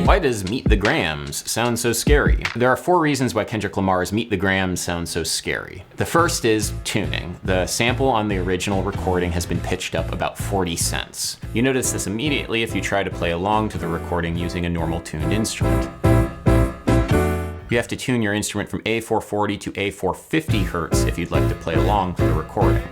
Why does Meet the Grahams sound so scary? There are 4 reasons why Kendrick Lamar's Meet the Grahams sounds so scary. The first is tuning. The sample on the original recording has been pitched up about 40 cents. You notice this immediately if you try to play along to the recording using a normal tuned instrument. You have to tune your instrument from A440 to A450 Hertz if you'd like to play along to the recording.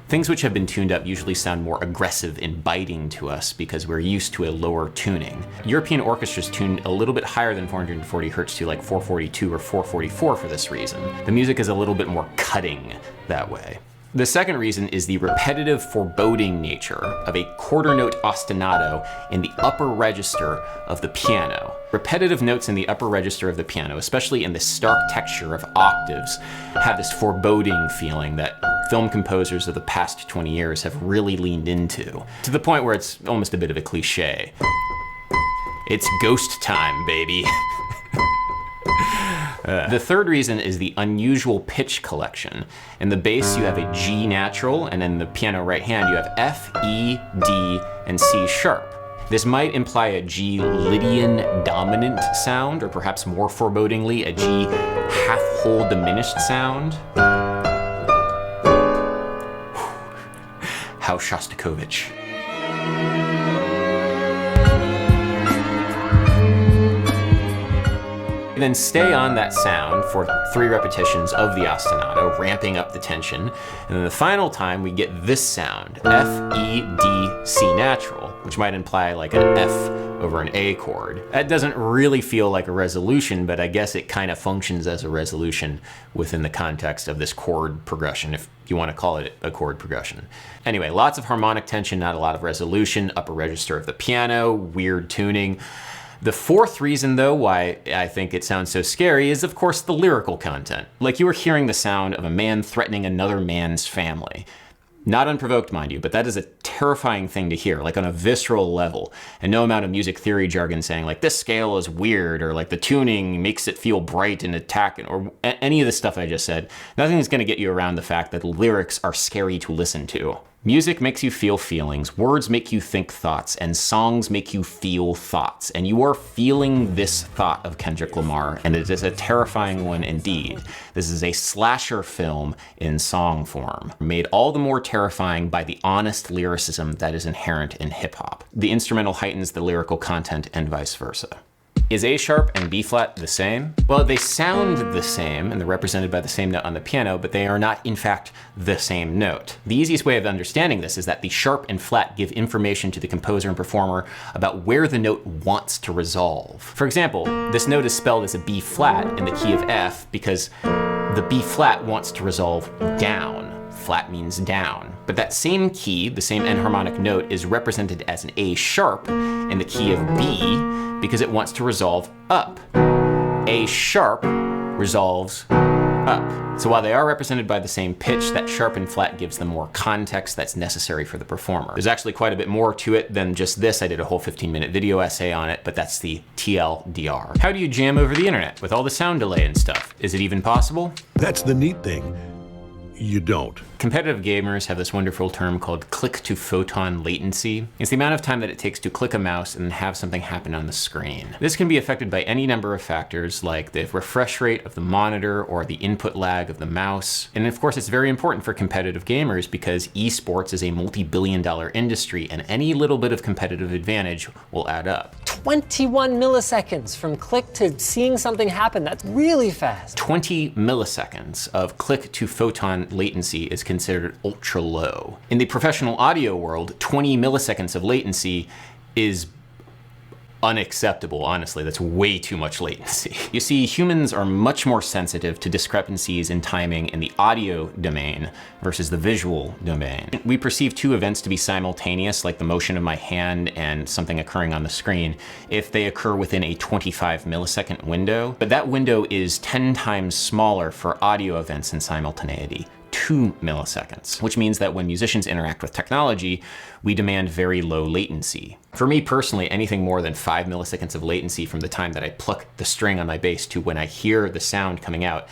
Things which have been tuned up usually sound more aggressive and biting to us because we're used to a lower tuning. European orchestras tune a little bit higher than 440 Hertz to like 442 or 444 for this reason. The music is a little bit more cutting that way. The second reason is the repetitive, foreboding nature of a quarter note ostinato in the upper register of the piano. Repetitive notes in the upper register of the piano, especially in the stark texture of octaves, have this foreboding feeling that film composers of the past 20 years have really leaned into, to the point where it's almost a bit of a cliche. It's ghost time, baby. The third reason is the unusual pitch collection. In the bass, you have a G natural, and in the piano right hand, you have F, E, D, and C sharp. This might imply a G Lydian dominant sound, or perhaps more forebodingly, a G half-whole diminished sound. How Shostakovich. Then stay on that sound for 3 repetitions of the ostinato, ramping up the tension. And then the final time we get this sound, F, E, D, C natural, which might imply like an F over an A chord. That doesn't really feel like a resolution, but I guess it kind of functions as a resolution within the context of this chord progression, if you want to call it a chord progression. Anyway, lots of harmonic tension, not a lot of resolution, upper register of the piano, weird tuning. The fourth reason, though, why I think it sounds so scary is, of course, the lyrical content. Like you were hearing the sound of a man threatening another man's family. Not unprovoked, mind you, but that is a terrifying thing to hear, like on a visceral level. And no amount of music theory jargon saying like this scale is weird or like the tuning makes it feel bright and attacking or any of the stuff I just said. Nothing is going to get you around the fact that lyrics are scary to listen to. Music makes you feel feelings, words make you think thoughts, and songs make you feel thoughts. And you are feeling this thought of Kendrick Lamar, and it is a terrifying one indeed. This is a slasher film in song form, made all the more terrifying by the honest lyricism that is inherent in hip-hop. The instrumental heightens the lyrical content and vice versa. Is A sharp and B flat the same? Well, they sound the same and they're represented by the same note on the piano, but they are not in fact the same note. The easiest way of understanding this is that the sharp and flat give information to the composer and performer about where the note wants to resolve. For example, this note is spelled as a B flat in the key of F because the B flat wants to resolve down. Flat means down. But that same key, the same enharmonic note, is represented as an A sharp in the key of B because it wants to resolve up. A sharp resolves up. So while they are represented by the same pitch, that sharp and flat gives them more context that's necessary for the performer. There's actually quite a bit more to it than just this. I did a whole 15-minute video essay on it, but that's the TLDR. How do you jam over the internet with all the sound delay and stuff? Is it even possible? That's the neat thing. You don't. Competitive gamers have this wonderful term called click-to-photon latency. It's the amount of time that it takes to click a mouse and have something happen on the screen. This can be affected by any number of factors like the refresh rate of the monitor or the input lag of the mouse. And of course, it's very important for competitive gamers because esports is a multi-billion-dollar industry and any little bit of competitive advantage will add up. 21 milliseconds from click to seeing something happen. That's really fast. 20 milliseconds of click-to-photon latency is considered ultra low. In the professional audio world, 20 milliseconds of latency is unacceptable, honestly. That's way too much latency. You see, humans are much more sensitive to discrepancies in timing in the audio domain versus the visual domain. We perceive 2 events to be simultaneous, like the motion of my hand and something occurring on the screen, if they occur within a 25 millisecond window. But that window is 10 times smaller for audio events in simultaneity. 2 milliseconds, which means that when musicians interact with technology, we demand very low latency. For me personally, anything more than 5 milliseconds of latency from the time that I pluck the string on my bass to when I hear the sound coming out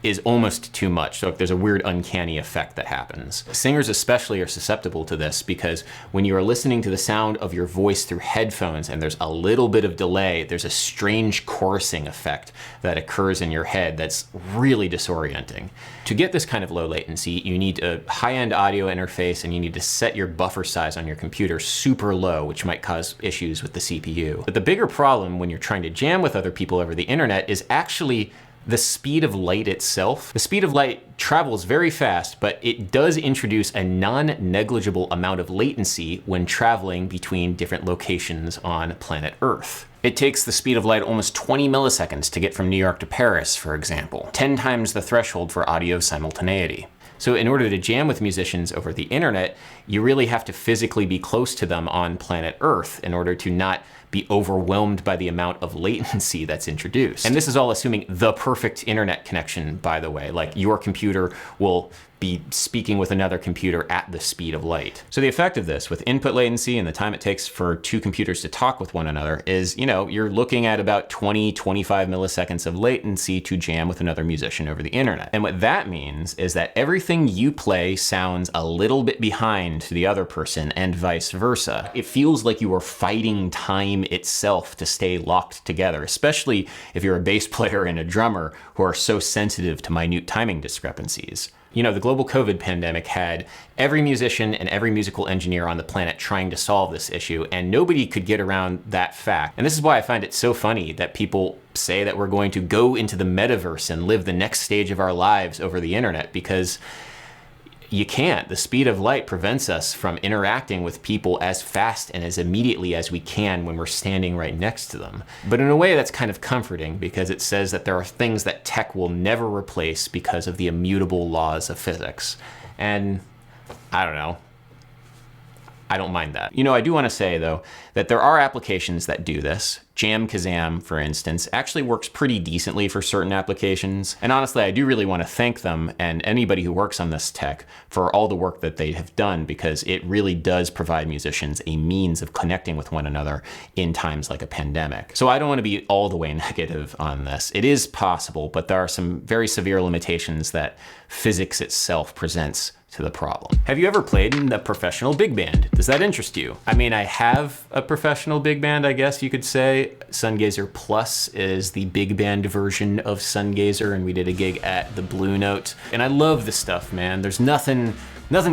is almost too much. So there's a weird uncanny effect that happens. Singers especially are susceptible to this because when you are listening to the sound of your voice through headphones and there's a little bit of delay, there's a strange chorusing effect that occurs in your head that's really disorienting. To get this kind of low latency, you need a high-end audio interface and you need to set your buffer size on your computer super low, which might cause issues with the CPU. But the bigger problem when you're trying to jam with other people over the internet is actually the speed of light itself. The speed of light travels very fast, but it does introduce a non-negligible amount of latency when traveling between different locations on planet Earth. It takes the speed of light almost 20 milliseconds to get from New York to Paris, for example, 10 times the threshold for audio simultaneity. So in order to jam with musicians over the internet, you really have to physically be close to them on planet Earth in order to not be overwhelmed by the amount of latency that's introduced. And this is all assuming the perfect internet connection, by the way. Like your computer will be speaking with another computer at the speed of light. So the effect of this with input latency and the time it takes for two computers to talk with one another is, you're looking at about 20, 25 milliseconds of latency to jam with another musician over the internet. And what that means is that everything you play sounds a little bit behind to the other person and vice versa. It feels like you are fighting time itself to stay locked together, especially if you're a bass player and a drummer who are so sensitive to minute timing discrepancies. The global COVID pandemic had every musician and every musical engineer on the planet trying to solve this issue, and nobody could get around that fact. And this is why I find it so funny that people say that we're going to go into the metaverse and live the next stage of our lives over the internet, because you can't. The speed of light prevents us from interacting with people as fast and as immediately as we can when we're standing right next to them. But in a way that's kind of comforting because it says that there are things that tech will never replace because of the immutable laws of physics. And I don't know. I don't mind that. I do want to say, though, that there are applications that do this. Jam-Kazam, for instance, actually works pretty decently for certain applications. And honestly, I do really want to thank them and anybody who works on this tech for all the work that they have done, because it really does provide musicians a means of connecting with one another in times like a pandemic. So I don't want to be all the way negative on this. It is possible, but there are some very severe limitations that physics itself presents to the problem. Have you ever played in a professional big band? Does that interest you? I mean, I have a professional big band, I guess you could say. Sungazer Plus is the big band version of Sungazer, and we did a gig at the Blue Note. And I love this stuff, man. There's nothing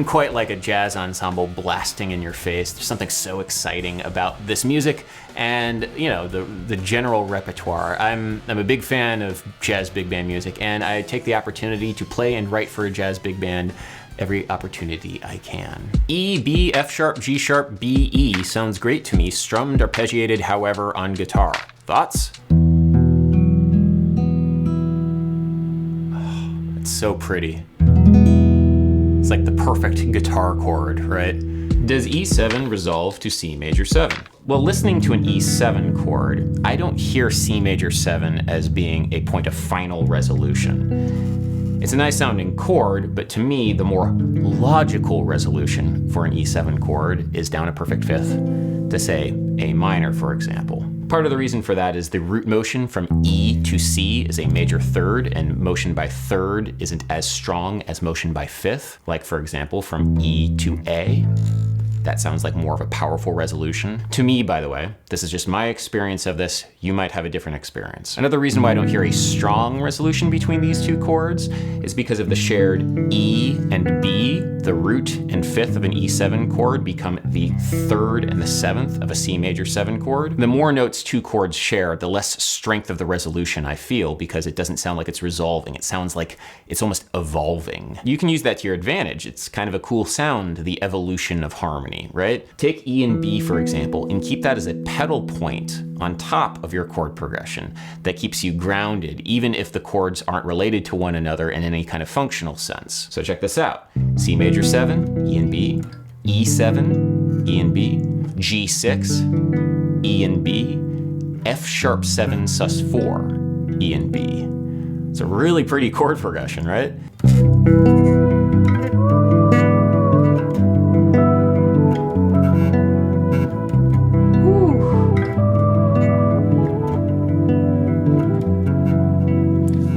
quite like a jazz ensemble blasting in your face. There's something so exciting about this music and, the general repertoire. I'm a big fan of jazz big band music, and I take the opportunity to play and write for a jazz big band every opportunity I can. E, B, F sharp, G sharp, B, E sounds great to me, strummed, arpeggiated, however, on guitar. Thoughts? Oh, it's so pretty. It's like the perfect guitar chord, right? Does E7 resolve to C major 7? Well, listening to an E7 chord, I don't hear C major 7 as being a point of final resolution. It's a nice sounding chord, but to me, the more logical resolution for an E7 chord is down a perfect fifth to, say, A minor, for example. Part of the reason for that is the root motion from E to C is a major third, and motion by third isn't as strong as motion by fifth. Like, for example, from E to A. That sounds like more of a powerful resolution. To me, by the way, this is just my experience of this. You might have a different experience. Another reason why I don't hear a strong resolution between these two chords is because of the shared E and B. The root and fifth of an E7 chord become the third and the seventh of a C major 7 chord. The more notes two chords share, the less strength of the resolution I feel, because it doesn't sound like it's resolving. It sounds like it's almost evolving. You can use that to your advantage. It's kind of a cool sound, the evolution of harmony, right? Take E and B, for example, and keep that as a pedal point on top of your chord progression that keeps you grounded, even if the chords aren't related to one another in any kind of functional sense. So check this out. C major 7, E and B, E7, E and B, G6, E and B, F sharp 7 sus 4, E and B. It's a really pretty chord progression, right?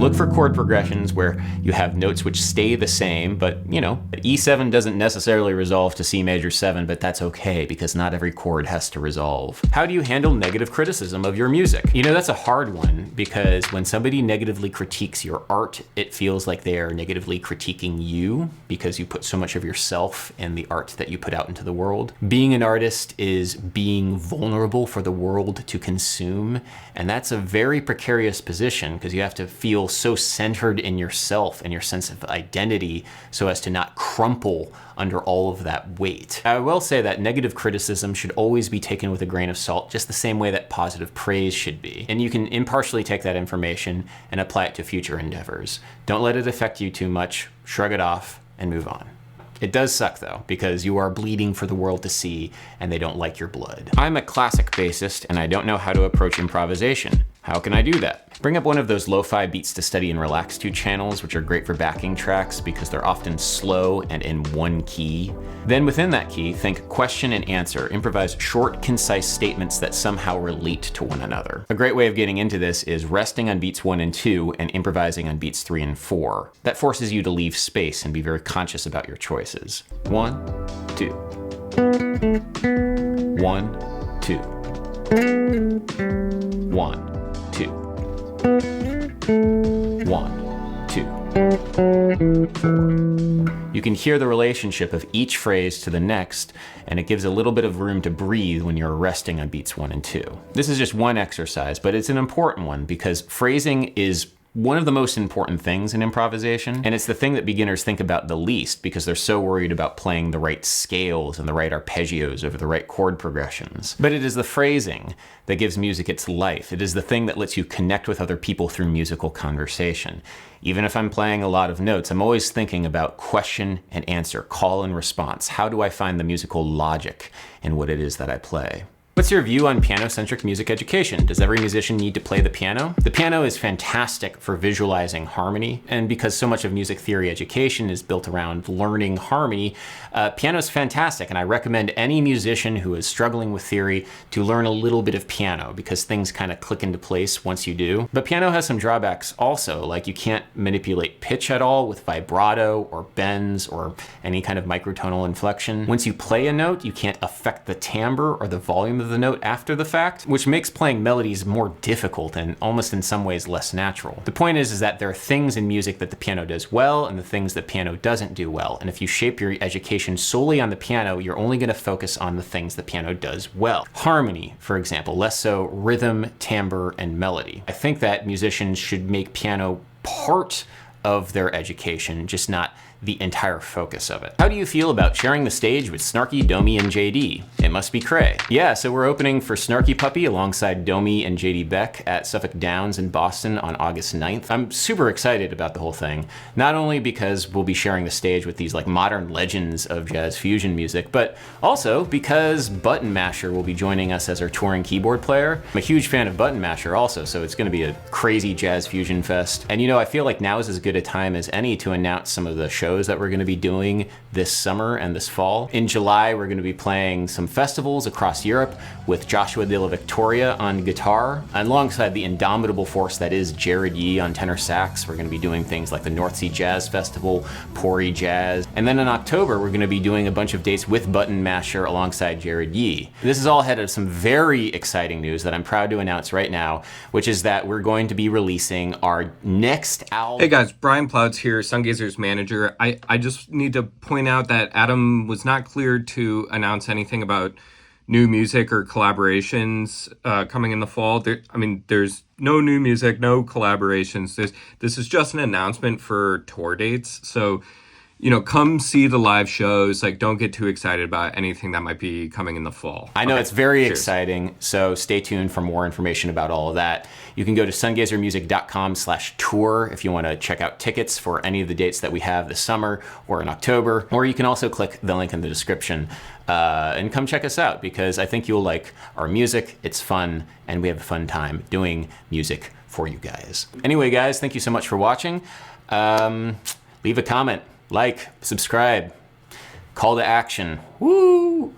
Look for chord progressions where you have notes which stay the same, but E7 doesn't necessarily resolve to C major 7, but that's okay because not every chord has to resolve. How do you handle negative criticism of your music? That's a hard one because when somebody negatively critiques your art, it feels like they are negatively critiquing you because you put so much of yourself in the art that you put out into the world. Being an artist is being vulnerable for the world to consume, and that's a very precarious position because you have to feel so centered in yourself and your sense of identity so as to not crumple under all of that weight. I will say that negative criticism should always be taken with a grain of salt, just the same way that positive praise should be. And you can impartially take that information and apply it to future endeavors. Don't let it affect you too much, shrug it off, and move on. It does suck though, because you are bleeding for the world to see and they don't like your blood. I'm a classic bassist and I don't know how to approach improvisation. How can I do that? Bring up one of those lo-fi beats to study and relax to channels, which are great for backing tracks because they're often slow and in one key. Then within that key, think question and answer. Improvise short, concise statements that somehow relate to one another. A great way of getting into this is resting on beats 1 and 2 and improvising on beats 3 and 4. That forces you to leave space and be very conscious about your choices. 1, 2. 1, 2. 1, 2. 1, 2, 4. You can hear the relationship of each phrase to the next, and it gives a little bit of room to breathe when you're resting on beats 1 and 2. This is just one exercise, but it's an important one because phrasing is one of the most important things in improvisation, and it's the thing that beginners think about the least because they're so worried about playing the right scales and the right arpeggios over the right chord progressions. But it is the phrasing that gives music its life. It is the thing that lets you connect with other people through musical conversation. Even if I'm playing a lot of notes, I'm always thinking about question and answer, call and response. How do I find the musical logic in what it is that I play? What's your view on piano-centric music education? Does every musician need to play the piano? The piano is fantastic for visualizing harmony, and because so much of music theory education is built around learning harmony, piano is fantastic, and I recommend any musician who is struggling with theory to learn a little bit of piano because things kind of click into place once you do. But piano has some drawbacks also, like you can't manipulate pitch at all with vibrato or bends or any kind of microtonal inflection. Once you play a note, you can't affect the timbre or the volume of the note after the fact, which makes playing melodies more difficult and almost in some ways less natural. The point is that there are things in music that the piano does well and the things that piano doesn't do well. And if you shape your education solely on the piano, you're only going to focus on the things the piano does well. Harmony, for example, less so rhythm, timbre, and melody. I think that musicians should make piano part of their education, just not the entire focus of it. How do you feel about sharing the stage with Snarky, Domi, and JD? It must be cray. Yeah, so we're opening for Snarky Puppy alongside Domi and JD Beck at Suffolk Downs in Boston on August 9th. I'm super excited about the whole thing, not only because we'll be sharing the stage with these like modern legends of jazz fusion music, but also because Button Masher will be joining us as our touring keyboard player. I'm a huge fan of Button Masher also, so it's gonna be a crazy jazz fusion fest. And I feel like now is as good a time as any to announce some of the shows that we're going to be doing this summer and this fall. In July, we're going to be playing some festivals across Europe with Joshua de la Victoria on guitar, alongside the indomitable force that is Jared Yee on tenor sax. We're going to be doing things like the North Sea Jazz Festival, Pori Jazz, and then in October, we're going to be doing a bunch of dates with Button Masher alongside Jared Yee. This is all ahead of some very exciting news that I'm proud to announce right now, which is that we're going to be releasing our next album. Hey guys, Brian Plouts here, Sungazer's manager. I just need to point out that Adam was not cleared to announce anything about new music or collaborations coming in the fall. There's no new music, no collaborations. This is just an announcement for tour dates. So, come see the live shows. Like, don't get too excited about anything that might be coming in the fall. I know, it's very exciting, so stay tuned for more information about all of that. You can go to sungazermusic.com/tour if you want to check out tickets for any of the dates that we have this summer or in October, or you can also click the link in the description and come check us out because I think you'll like our music. It's fun, and we have a fun time doing music for you guys. Anyway, guys, thank you so much for watching. Leave a comment. Like, subscribe, call to action. Woo!